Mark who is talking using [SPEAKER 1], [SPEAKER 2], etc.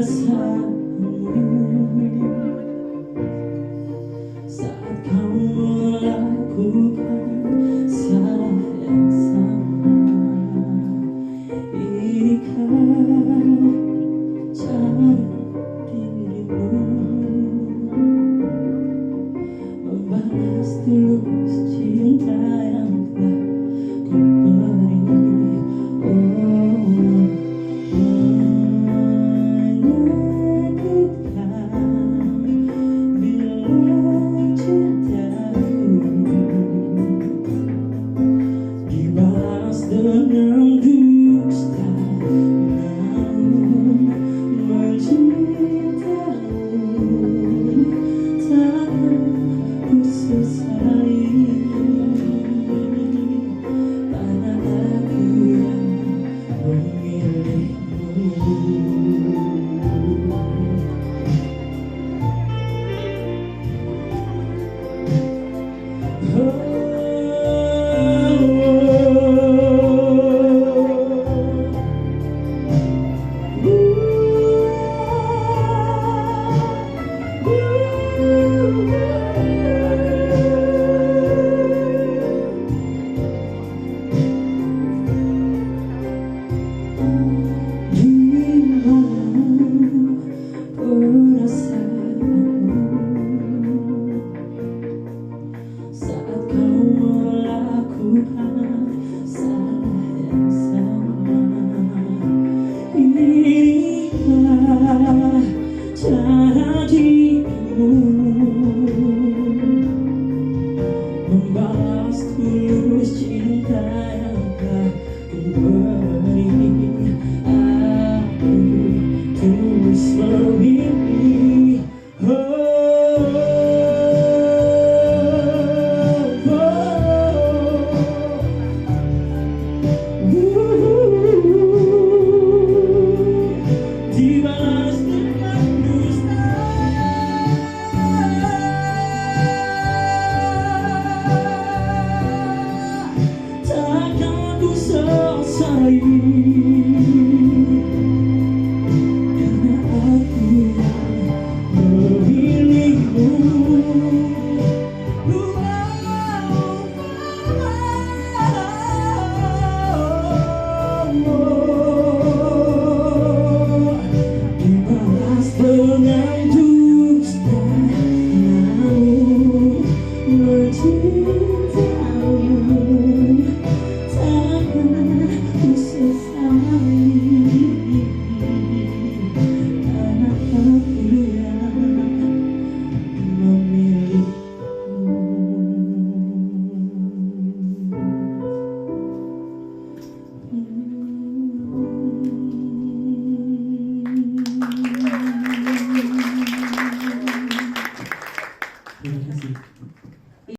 [SPEAKER 1] perasaanmu saat kau melakukan salah yang sama. Inikah cara dirimu membalas tulus cinta yang telah ku beri? Dengan dusta namun mencintamu takkan ku sesali, karena aku yang memilihmu. Cara dirimu membalas tulus cinta yang telah ku beri. Aku terus memilih. Dibalas dengan dusta, takkan ku sesali, karena aku yang memilihmu. Dengan dusta namun mencintamu takkan ku sesali, karena aku yang memilihmu. Terima kasih.